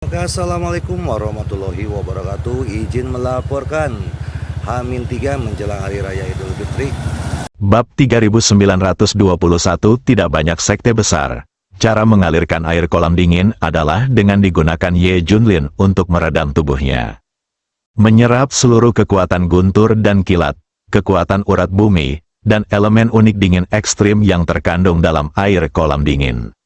Oke, assalamualaikum warahmatullahi wabarakatuh. Izin melaporkan H-3 menjelang Hari Raya Idul Fitri. Bab 3921 Tidak banyak sekte besar. Cara mengalirkan air kolam dingin adalah dengan digunakan Ye Junlin untuk meredam tubuhnya. Menyerap seluruh kekuatan guntur dan kilat, kekuatan urat bumi, dan elemen unik dingin ekstrim yang terkandung dalam air kolam dingin.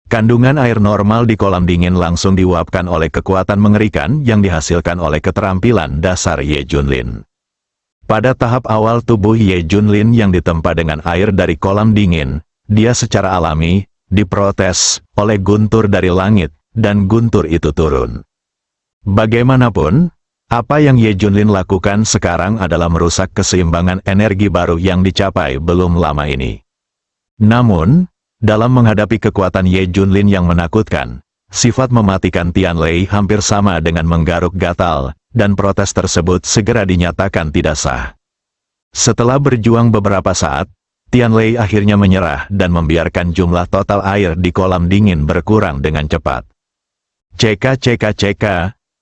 Kandungan air normal di kolam dingin langsung diuapkan oleh kekuatan mengerikan yang dihasilkan oleh keterampilan dasar Ye Junlin. Pada tahap awal tubuh Ye Junlin yang ditempa dengan air dari kolam dingin, dia secara alami diprotes oleh guntur dari langit, dan guntur itu turun. Bagaimanapun, apa yang Ye Junlin lakukan sekarang adalah merusak keseimbangan energi baru yang dicapai belum lama ini. Namun, dalam menghadapi kekuatan Ye Junlin yang menakutkan, sifat mematikan Tianlei hampir sama dengan menggaruk gatal, dan protes tersebut segera dinyatakan tidak sah. Setelah berjuang beberapa saat, Tianlei akhirnya menyerah dan membiarkan jumlah total air di kolam dingin berkurang dengan cepat.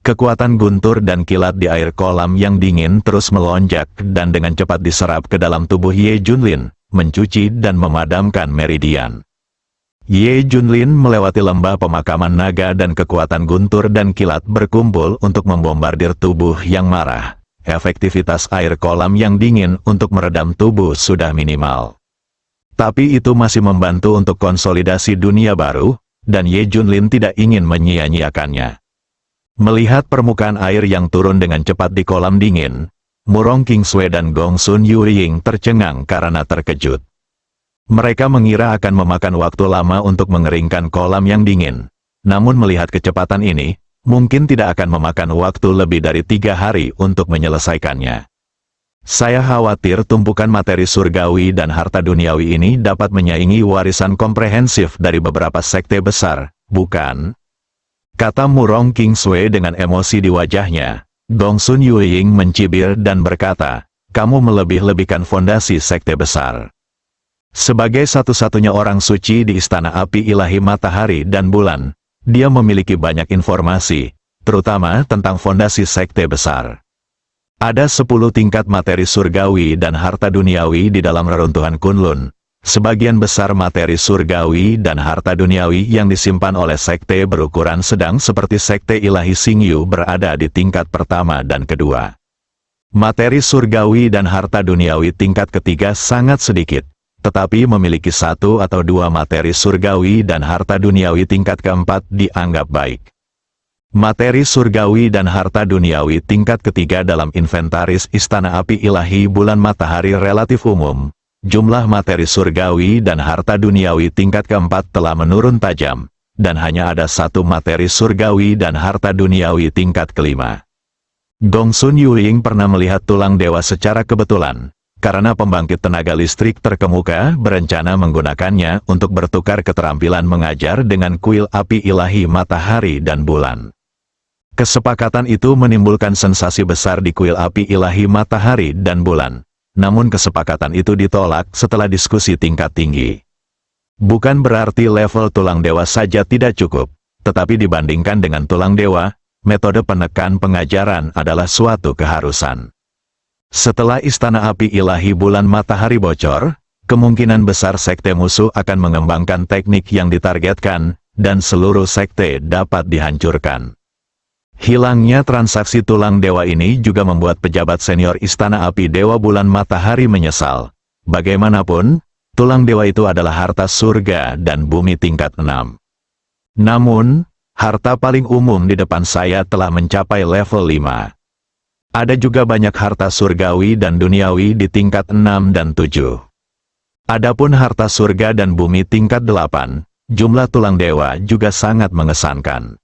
Kekuatan guntur dan kilat di air kolam yang dingin terus melonjak dan dengan cepat diserap ke dalam tubuh Ye Junlin, mencuci dan memadamkan meridian. Ye Junlin melewati lembah pemakaman naga dan kekuatan guntur dan kilat berkumpul untuk membombardir tubuh yang marah. Efektivitas air kolam yang dingin untuk meredam tubuh sudah minimal. Tapi itu masih membantu untuk konsolidasi dunia baru, dan Ye Junlin tidak ingin menyia-nyiakannya. Melihat permukaan air yang turun dengan cepat di kolam dingin, Murong Qingsui dan Gongsun Yueying tercengang karena terkejut. Mereka mengira akan memakan waktu lama untuk mengeringkan kolam yang dingin. Namun melihat kecepatan ini, mungkin tidak akan memakan waktu lebih dari 3 hari untuk menyelesaikannya. Saya khawatir tumpukan materi surgawi dan harta duniawi ini dapat menyaingi warisan komprehensif dari beberapa sekte besar, bukan? Kata Murong Qingsui dengan emosi di wajahnya. Gongsun Yueying mencibir dan berkata, "Kamu melebih-lebihkan fondasi sekte besar." Sebagai satu-satunya orang suci di Istana Api Ilahi Matahari dan Bulan, dia memiliki banyak informasi, terutama tentang fondasi sekte besar. Ada 10 tingkat materi surgawi dan harta duniawi di dalam reruntuhan Kunlun. Sebagian besar materi surgawi dan harta duniawi yang disimpan oleh sekte berukuran sedang seperti sekte Ilahi Xingyu berada di tingkat pertama dan kedua. Materi surgawi dan harta duniawi tingkat ketiga sangat sedikit, tetapi memiliki 1 atau 2 materi surgawi dan harta duniawi tingkat keempat dianggap baik. Materi surgawi dan harta duniawi tingkat ketiga dalam inventaris Istana Api Ilahi Bulan Matahari relatif umum. Jumlah materi surgawi dan harta duniawi tingkat keempat telah menurun tajam, dan hanya ada 1 materi surgawi dan harta duniawi tingkat kelima. Gongsun Yueying pernah melihat tulang dewa secara kebetulan, karena pembangkit tenaga listrik terkemuka berencana menggunakannya untuk bertukar keterampilan mengajar dengan kuil api ilahi matahari dan bulan. Kesepakatan itu menimbulkan sensasi besar di kuil api ilahi matahari dan bulan. Namun kesepakatan itu ditolak setelah diskusi tingkat tinggi. Bukan berarti level tulang dewa saja tidak cukup, tetapi dibandingkan dengan tulang dewa, metode penekan pengajaran adalah suatu keharusan. Setelah Istana Api Ilahi Bulan Matahari bocor, kemungkinan besar sekte musuh akan mengembangkan teknik yang ditargetkan, dan seluruh sekte dapat dihancurkan. Hilangnya transaksi tulang dewa ini juga membuat pejabat senior Istana Api Dewa Bulan Matahari menyesal. Bagaimanapun, tulang dewa itu adalah harta surga dan bumi tingkat 6. Namun, harta paling umum di depan saya telah mencapai level 5. Ada juga banyak harta surgawi dan duniawi di tingkat 6 dan 7. Adapun harta surga dan bumi tingkat 8, jumlah tulang dewa juga sangat mengesankan.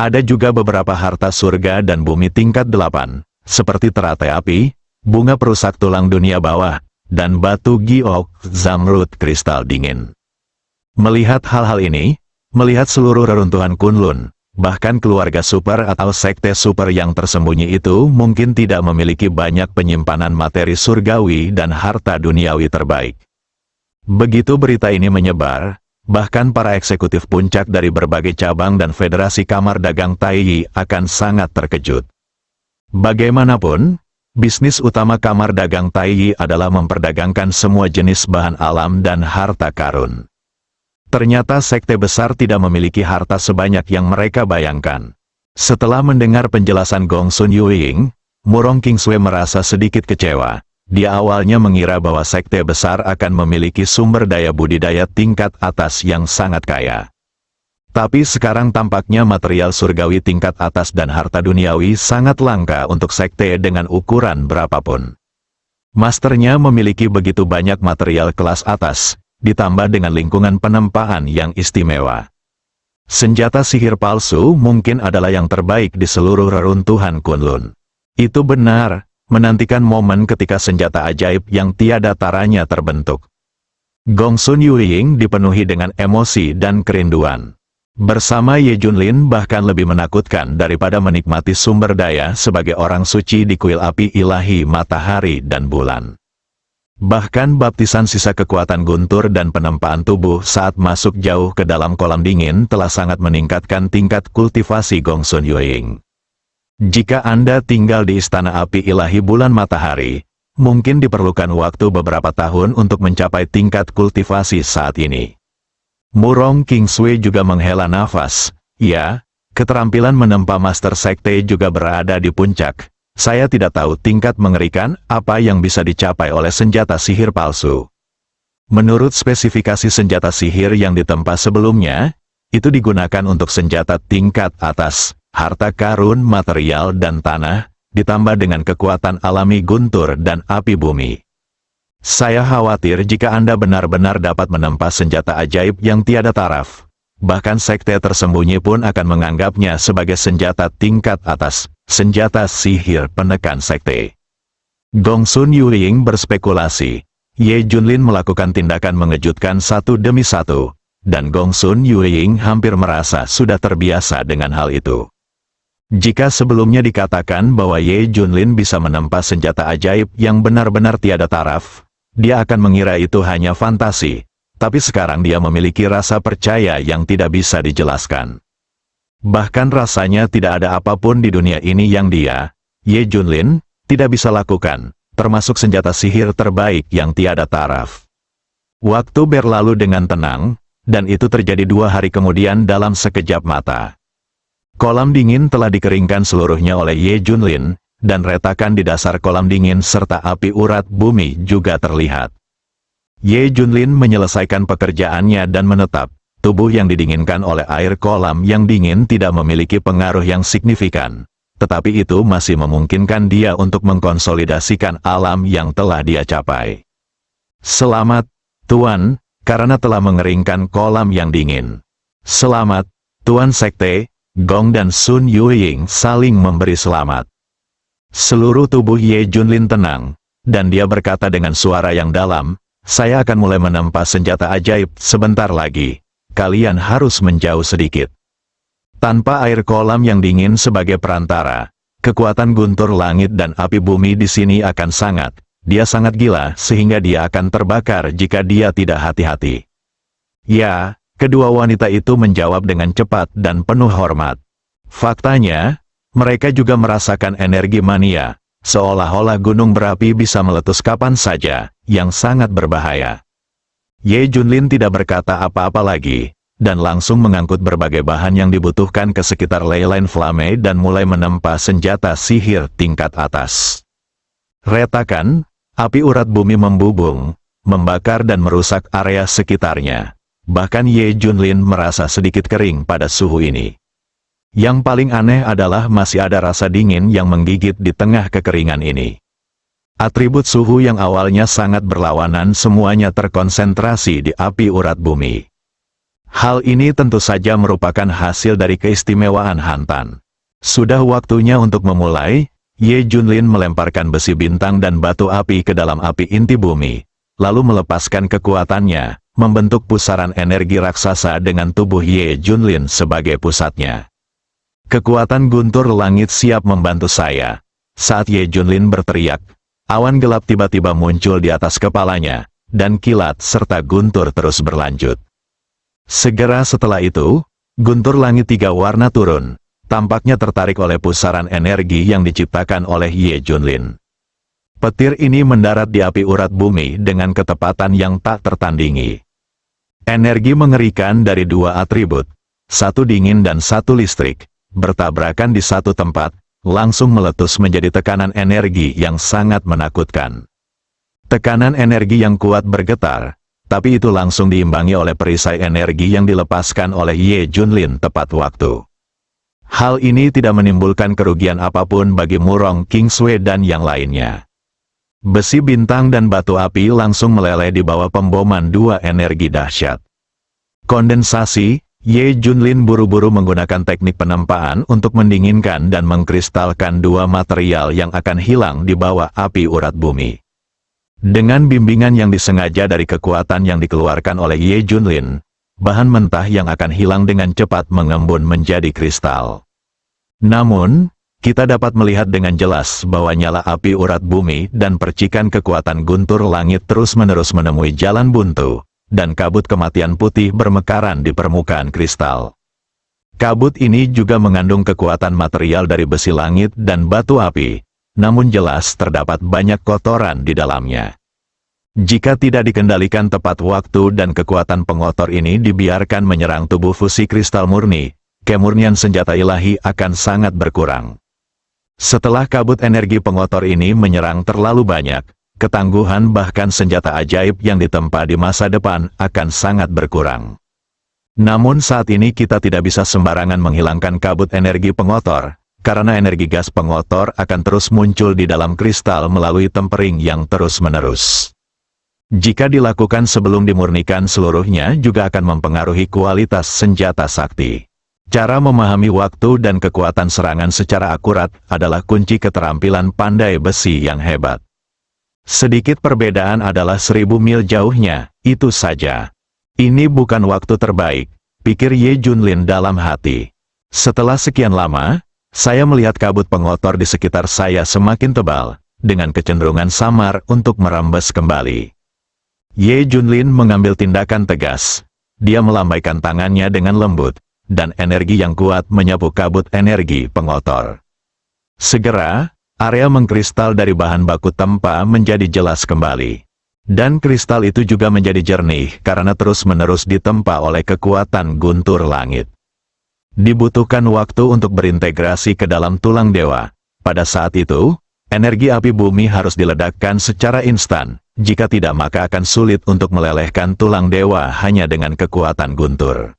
Ada juga beberapa harta surga dan bumi tingkat 8, seperti teratai api, bunga perusak tulang dunia bawah, dan batu giok, zamrud kristal dingin. Melihat hal-hal ini, melihat seluruh reruntuhan Kunlun, bahkan keluarga super atau sekte super yang tersembunyi itu mungkin tidak memiliki banyak penyimpanan materi surgawi dan harta duniawi terbaik. Begitu berita ini menyebar, Bahkan para eksekutif puncak dari berbagai cabang dan federasi kamar dagang Taiji akan sangat terkejut. Bagaimanapun, bisnis utama kamar dagang Taiji adalah memperdagangkan semua jenis bahan alam dan harta karun. Ternyata sekte besar tidak memiliki harta sebanyak yang mereka bayangkan. Setelah mendengar penjelasan Gong Sun Yueying, Murong Kingsue merasa sedikit kecewa. Dia awalnya mengira bahwa sekte besar akan memiliki sumber daya budidaya tingkat atas yang sangat kaya. Tapi sekarang tampaknya material surgawi tingkat atas dan harta duniawi sangat langka untuk sekte dengan ukuran berapapun. Masternya memiliki begitu banyak material kelas atas, ditambah dengan lingkungan penempaan yang istimewa. Senjata sihir palsu mungkin adalah yang terbaik di seluruh reruntuhan Kunlun. Itu benar, menantikan momen ketika senjata ajaib yang tiada taranya terbentuk. Gong Sun Yueying dipenuhi dengan emosi dan kerinduan. Bersama Ye Junlin bahkan lebih menakutkan daripada menikmati sumber daya sebagai orang suci di kuil api ilahi matahari dan bulan. Bahkan baptisan sisa kekuatan guntur dan penempaan tubuh saat masuk jauh ke dalam kolam dingin telah sangat meningkatkan tingkat kultivasi Gong Sun Yueying. Jika Anda tinggal di istana api ilahi bulan matahari, mungkin diperlukan waktu beberapa tahun untuk mencapai tingkat kultivasi saat ini. Murong Kingsue juga menghela nafas. Ya, keterampilan menempa Master Sekte juga berada di puncak. Saya tidak tahu tingkat mengerikan apa yang bisa dicapai oleh senjata sihir palsu. Menurut spesifikasi senjata sihir yang ditempa sebelumnya, itu digunakan untuk senjata tingkat atas, harta karun, material dan tanah, ditambah dengan kekuatan alami guntur dan api bumi. Saya khawatir jika Anda benar-benar dapat menempa senjata ajaib yang tiada taraf. Bahkan sekte tersembunyi pun akan menganggapnya sebagai senjata tingkat atas, senjata sihir penekan sekte. Gong Sun Yueying berspekulasi. Ye Junlin melakukan tindakan mengejutkan satu demi satu, dan Gong Sun Yueying hampir merasa sudah terbiasa dengan hal itu. Jika sebelumnya dikatakan bahwa Ye Junlin bisa menempa senjata ajaib yang benar-benar tiada taraf, dia akan mengira itu hanya fantasi. Tapi sekarang dia memiliki rasa percaya yang tidak bisa dijelaskan. Bahkan rasanya tidak ada apapun di dunia ini yang dia, Ye Junlin, tidak bisa lakukan, termasuk senjata sihir terbaik yang tiada taraf. Waktu berlalu dengan tenang, dan itu terjadi 2 hari kemudian dalam sekejap mata. Kolam dingin telah dikeringkan seluruhnya oleh Ye Junlin, dan retakan di dasar kolam dingin serta api urat bumi juga terlihat. Ye Junlin menyelesaikan pekerjaannya dan menetap. Tubuh yang didinginkan oleh air kolam yang dingin tidak memiliki pengaruh yang signifikan. Tetapi itu masih memungkinkan dia untuk mengkonsolidasikan alam yang telah dia capai. Selamat, Tuan, karena telah mengeringkan kolam yang dingin. Selamat, Tuan Sekte. Gong dan Sun Yueying saling memberi selamat. Seluruh tubuh Ye Junlin tenang, dan dia berkata dengan suara yang dalam, "Saya akan mulai menempa senjata ajaib sebentar lagi. Kalian harus menjauh sedikit." Tanpa air kolam yang dingin sebagai perantara, kekuatan guntur langit dan api bumi di sini akan sangat. Dia sangat gila sehingga dia akan terbakar jika dia tidak hati-hati. Ya, kedua wanita itu menjawab dengan cepat dan penuh hormat. Faktanya, mereka juga merasakan energi mania. Seolah-olah gunung berapi bisa meletus kapan saja, yang sangat berbahaya. Ye Junlin tidak berkata apa-apa lagi, dan langsung mengangkut berbagai bahan yang dibutuhkan ke sekitar Leyline Flame dan mulai menempa senjata sihir tingkat atas. Retakan, api urat bumi membubung, membakar dan merusak area sekitarnya. Bahkan Ye Junlin merasa sedikit kering pada suhu ini. Yang paling aneh adalah masih ada rasa dingin yang menggigit di tengah kekeringan ini. Atribut suhu yang awalnya sangat berlawanan semuanya terkonsentrasi di api urat bumi. Hal ini tentu saja merupakan hasil dari keistimewaan Hantan. Sudah waktunya untuk memulai. Ye Junlin melemparkan besi bintang dan batu api ke dalam api inti bumi, lalu melepaskan kekuatannya, membentuk pusaran energi raksasa dengan tubuh Ye Junlin sebagai pusatnya. Kekuatan guntur langit siap membantu saya. Saat Ye Junlin berteriak, awan gelap tiba-tiba muncul di atas kepalanya, dan kilat serta guntur terus berlanjut. Segera setelah itu, guntur langit tiga warna turun, tampaknya tertarik oleh pusaran energi yang diciptakan oleh Ye Junlin. Petir ini mendarat di api urat bumi dengan ketepatan yang tak tertandingi. Energi mengerikan dari dua atribut, satu dingin dan satu listrik, bertabrakan di satu tempat, langsung meletus menjadi tekanan energi yang sangat menakutkan. Tekanan energi yang kuat bergetar, tapi itu langsung diimbangi oleh perisai energi yang dilepaskan oleh Ye Junlin tepat waktu. Hal ini tidak menimbulkan kerugian apapun bagi Murong Kingsway dan yang lainnya. Besi bintang dan batu api langsung meleleh di bawah pemboman dua energi dahsyat. Kondensasi, Ye Junlin buru-buru menggunakan teknik penempaan untuk mendinginkan dan mengkristalkan dua material yang akan hilang di bawah api urat bumi. Dengan bimbingan yang disengaja dari kekuatan yang dikeluarkan oleh Ye Junlin, bahan mentah yang akan hilang dengan cepat mengembun menjadi kristal. Namun, kita dapat melihat dengan jelas bahwa nyala api urat bumi dan percikan kekuatan guntur langit terus-menerus menemui jalan buntu, dan kabut kematian putih bermekaran di permukaan kristal. Kabut ini juga mengandung kekuatan material dari besi langit dan batu api, namun jelas terdapat banyak kotoran di dalamnya. Jika tidak dikendalikan tepat waktu dan kekuatan pengotor ini dibiarkan menyerang tubuh fusi kristal murni, kemurnian senjata ilahi akan sangat berkurang. Setelah kabut energi pengotor ini menyerang terlalu banyak, ketangguhan bahkan senjata ajaib yang ditempa di masa depan akan sangat berkurang. Namun saat ini kita tidak bisa sembarangan menghilangkan kabut energi pengotor, karena energi gas pengotor akan terus muncul di dalam kristal melalui tempering yang terus-menerus. Jika dilakukan sebelum dimurnikan seluruhnya juga akan mempengaruhi kualitas senjata sakti. Cara memahami waktu dan kekuatan serangan secara akurat adalah kunci keterampilan pandai besi yang hebat. Sedikit perbedaan adalah 1000 mil jauhnya, itu saja. Ini bukan waktu terbaik, pikir Ye Junlin dalam hati. Setelah sekian lama, saya melihat kabut pengotor di sekitar saya semakin tebal, dengan kecenderungan samar untuk merembes kembali. Ye Junlin mengambil tindakan tegas. Dia melambaikan tangannya dengan lembut, dan energi yang kuat menyapu kabut energi pengotor. Segera, area mengkristal dari bahan baku tempa menjadi jelas kembali. Dan kristal itu juga menjadi jernih karena terus-menerus ditempa oleh kekuatan guntur langit. Dibutuhkan waktu untuk berintegrasi ke dalam tulang dewa. Pada saat itu, energi api bumi harus diledakkan secara instan. Jika tidak maka akan sulit untuk melelehkan tulang dewa hanya dengan kekuatan guntur.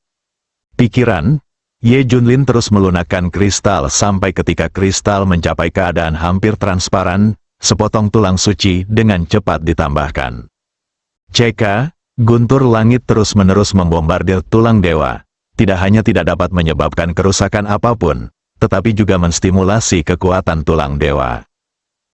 Pikiran, Ye Junlin terus melunakkan kristal sampai ketika kristal mencapai keadaan hampir transparan, sepotong tulang suci dengan cepat ditambahkan. CK, guntur langit terus-menerus membombardir tulang dewa. Tidak hanya tidak dapat menyebabkan kerusakan apapun, tetapi juga menstimulasi kekuatan tulang dewa.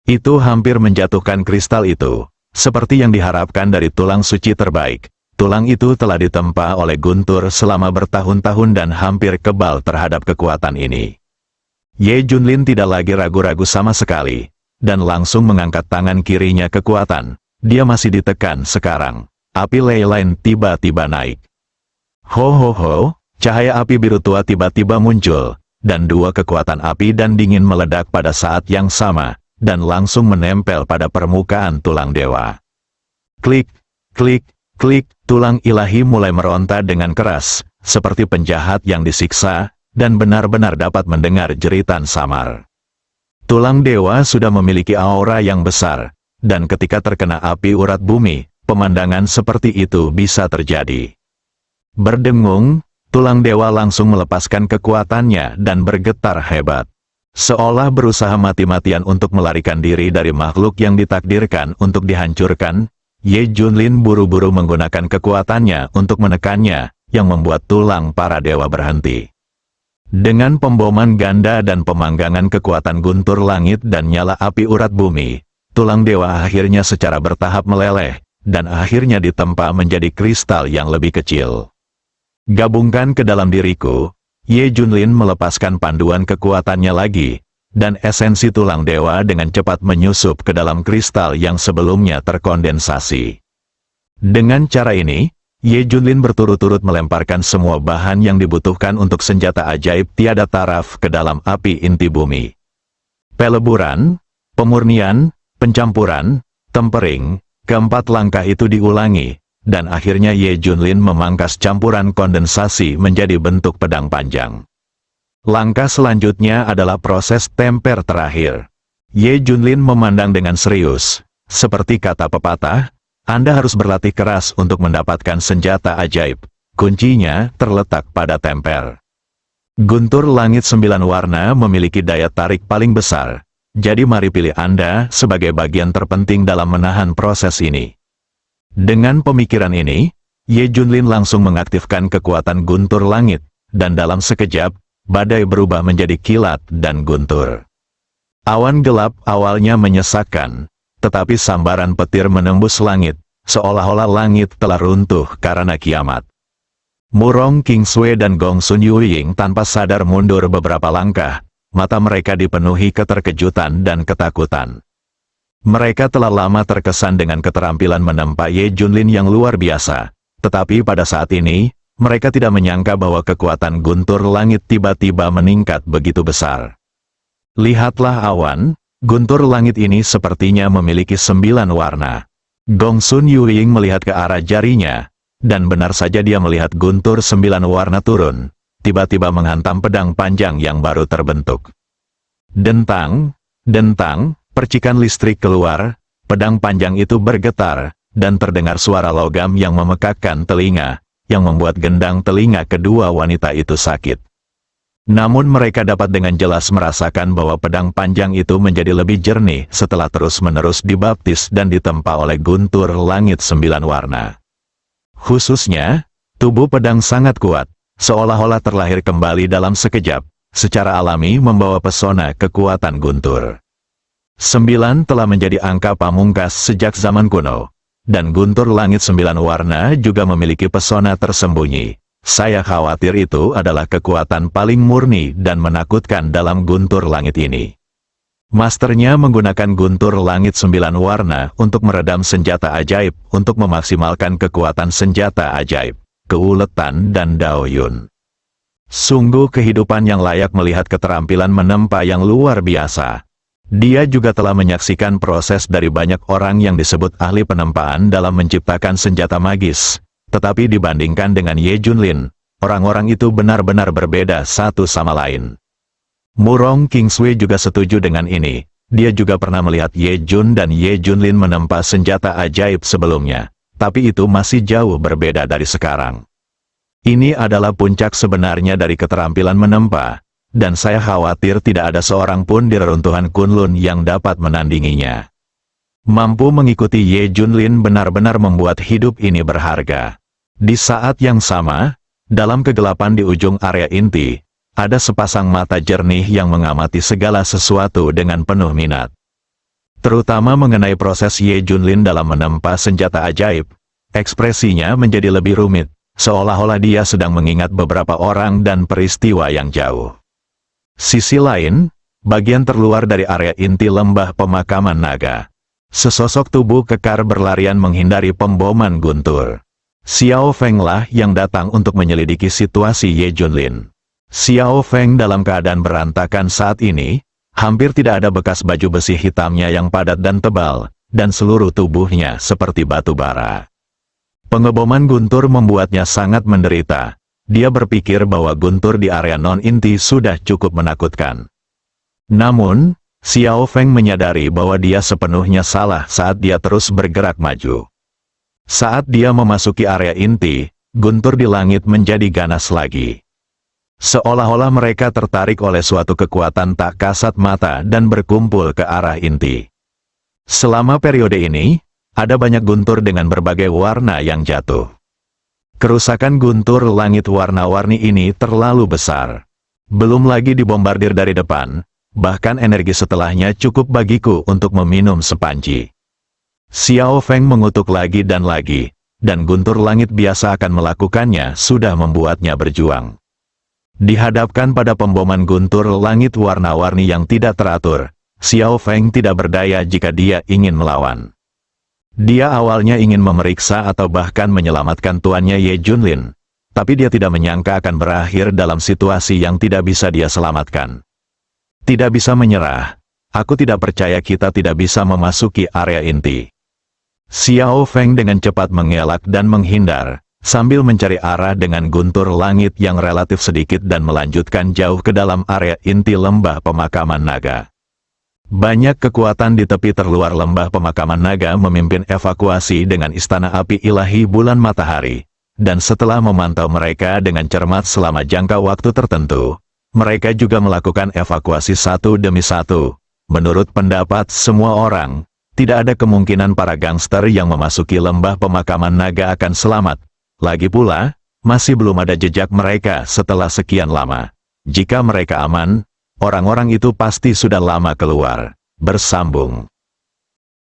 Itu hampir menjatuhkan kristal itu. Seperti yang diharapkan dari tulang suci terbaik, tulang itu telah ditempa oleh guntur selama bertahun-tahun dan hampir kebal terhadap kekuatan ini. Ye Junlin tidak lagi ragu-ragu sama sekali, dan langsung mengangkat tangan kirinya kekuatan. Dia masih ditekan sekarang. Api Leyline tiba-tiba naik. Ho ho ho, cahaya api biru tua tiba-tiba muncul, dan dua kekuatan api dan dingin meledak pada saat yang sama, dan langsung menempel pada permukaan tulang dewa. Klik, klik, klik, tulang ilahi mulai meronta dengan keras, seperti penjahat yang disiksa, dan benar-benar dapat mendengar jeritan samar. Tulang dewa sudah memiliki aura yang besar, dan ketika terkena api urat bumi, pemandangan seperti itu bisa terjadi. Berdengung, tulang dewa langsung melepaskan kekuatannya dan bergetar hebat. Seolah berusaha mati-matian untuk melarikan diri dari makhluk yang ditakdirkan untuk dihancurkan, Ye Junlin buru-buru menggunakan kekuatannya untuk menekannya, yang membuat tulang para dewa berhenti. Dengan pemboman ganda dan pemanggangan kekuatan guntur langit dan nyala api urat bumi, tulang dewa akhirnya secara bertahap meleleh, dan akhirnya ditempa menjadi kristal yang lebih kecil. Gabungkan ke dalam diriku, Ye Junlin melepaskan panduan kekuatannya lagi, dan esensi tulang dewa dengan cepat menyusup ke dalam kristal yang sebelumnya terkondensasi. Dengan cara ini, Ye Junlin berturut-turut melemparkan semua bahan yang dibutuhkan untuk senjata ajaib tiada taraf ke dalam api inti bumi. Peleburan, pemurnian, pencampuran, tempering, keempat langkah itu diulangi, dan akhirnya Ye Junlin memangkas campuran kondensasi menjadi bentuk pedang panjang. Langkah selanjutnya adalah proses temper terakhir. Ye Junlin memandang dengan serius. Seperti kata pepatah, Anda harus berlatih keras untuk mendapatkan senjata ajaib. Kuncinya terletak pada temper. Guntur langit 9 warna memiliki daya tarik paling besar. Jadi mari pilih Anda sebagai bagian terpenting dalam menahan proses ini. Dengan pemikiran ini, Ye Junlin langsung mengaktifkan kekuatan guntur langit, dan dalam sekejap, badai berubah menjadi kilat dan guntur. Awan gelap awalnya menyesakkan, tetapi sambaran petir menembus langit, seolah-olah langit telah runtuh karena kiamat. Murong Kingsway dan Gong Sun Yuying tanpa sadar mundur beberapa langkah, mata mereka dipenuhi keterkejutan dan ketakutan. Mereka telah lama terkesan dengan keterampilan menempa Ye Junlin yang luar biasa, tetapi pada saat ini, mereka tidak menyangka bahwa kekuatan guntur langit tiba-tiba meningkat begitu besar. Lihatlah awan, guntur langit ini sepertinya memiliki 9 warna. Gong Sun Yuying melihat ke arah jarinya, dan benar saja dia melihat guntur 9 warna turun, tiba-tiba menghantam pedang panjang yang baru terbentuk. Dentang, dentang, percikan listrik keluar, pedang panjang itu bergetar, dan terdengar suara logam yang memekakkan telinga, yang membuat gendang telinga kedua wanita itu sakit. Namun mereka dapat dengan jelas merasakan bahwa pedang panjang itu menjadi lebih jernih setelah terus-menerus dibaptis dan ditempa oleh guntur langit 9 warna. Khususnya, tubuh pedang sangat kuat, seolah-olah terlahir kembali dalam sekejap, secara alami membawa pesona kekuatan guntur. 9 telah menjadi angka pamungkas sejak zaman kuno, dan guntur langit 9 warna juga memiliki pesona tersembunyi. Saya khawatir itu adalah kekuatan paling murni dan menakutkan dalam guntur langit ini. Masternya menggunakan guntur langit 9 warna untuk meredam senjata ajaib untuk memaksimalkan kekuatan senjata ajaib, keuletan dan daoyun. Sungguh kehidupan yang layak melihat keterampilan menempa yang luar biasa. Dia juga telah menyaksikan proses dari banyak orang yang disebut ahli penempaan dalam menciptakan senjata magis. Tetapi dibandingkan dengan Ye Junlin, orang-orang itu benar-benar berbeda satu sama lain. Murong Kingsway juga setuju dengan ini. Dia juga pernah melihat Ye Jun dan Ye Junlin menempa senjata ajaib sebelumnya. Tapi itu masih jauh berbeda dari sekarang. Ini adalah puncak sebenarnya dari keterampilan menempa, dan saya khawatir tidak ada seorang pun di reruntuhan Kunlun yang dapat menandinginya. Mampu mengikuti Ye Junlin benar-benar membuat hidup ini berharga. Di saat yang sama, dalam kegelapan di ujung area inti, ada sepasang mata jernih yang mengamati segala sesuatu dengan penuh minat. Terutama mengenai proses Ye Junlin dalam menempa senjata ajaib, ekspresinya menjadi lebih rumit, seolah-olah dia sedang mengingat beberapa orang dan peristiwa yang jauh. Sisi lain, bagian terluar dari area inti lembah pemakaman naga. Sesosok tubuh kekar berlarian menghindari pemboman guntur. Xiao Feng lah yang datang untuk menyelidiki situasi Ye Junlin. Xiao Feng dalam keadaan berantakan saat ini, hampir tidak ada bekas baju besi hitamnya yang padat dan tebal, dan seluruh tubuhnya seperti batu bara. Pengeboman guntur membuatnya sangat menderita. Dia berpikir bahwa guntur di area non-inti sudah cukup menakutkan. Namun, Xiao Feng menyadari bahwa dia sepenuhnya salah saat dia terus bergerak maju. Saat dia memasuki area inti, guntur di langit menjadi ganas lagi. Seolah-olah mereka tertarik oleh suatu kekuatan tak kasat mata dan berkumpul ke arah inti. Selama periode ini, ada banyak guntur dengan berbagai warna yang jatuh. Kerusakan guntur langit warna-warni ini terlalu besar. Belum lagi dibombardir dari depan, bahkan energi setelahnya cukup bagiku untuk meminum sepanci. Xiao Feng mengutuk lagi, dan guntur langit biasa akan melakukannya sudah membuatnya berjuang. Dihadapkan pada pemboman guntur langit warna-warni yang tidak teratur, Xiao Feng tidak berdaya jika dia ingin melawan. Dia awalnya ingin memeriksa atau bahkan menyelamatkan tuannya Ye Junlin, tapi dia tidak menyangka akan berakhir dalam situasi yang tidak bisa dia selamatkan. Tidak bisa menyerah. Aku tidak percaya kita tidak bisa memasuki area inti. Xiao Feng dengan cepat mengelak dan menghindar, sambil mencari arah dengan guntur langit yang relatif sedikit dan melanjutkan jauh ke dalam area inti lembah pemakaman naga. Banyak kekuatan di tepi terluar lembah pemakaman naga memimpin evakuasi dengan istana api ilahi bulan matahari, dan setelah memantau mereka dengan cermat selama jangka waktu tertentu, mereka juga melakukan evakuasi satu demi satu. Menurut pendapat semua orang, tidak ada kemungkinan para gangster yang memasuki lembah pemakaman naga akan selamat. Lagi pula, masih belum ada jejak mereka setelah sekian lama. Jika mereka aman, orang-orang itu pasti sudah lama keluar. Bersambung.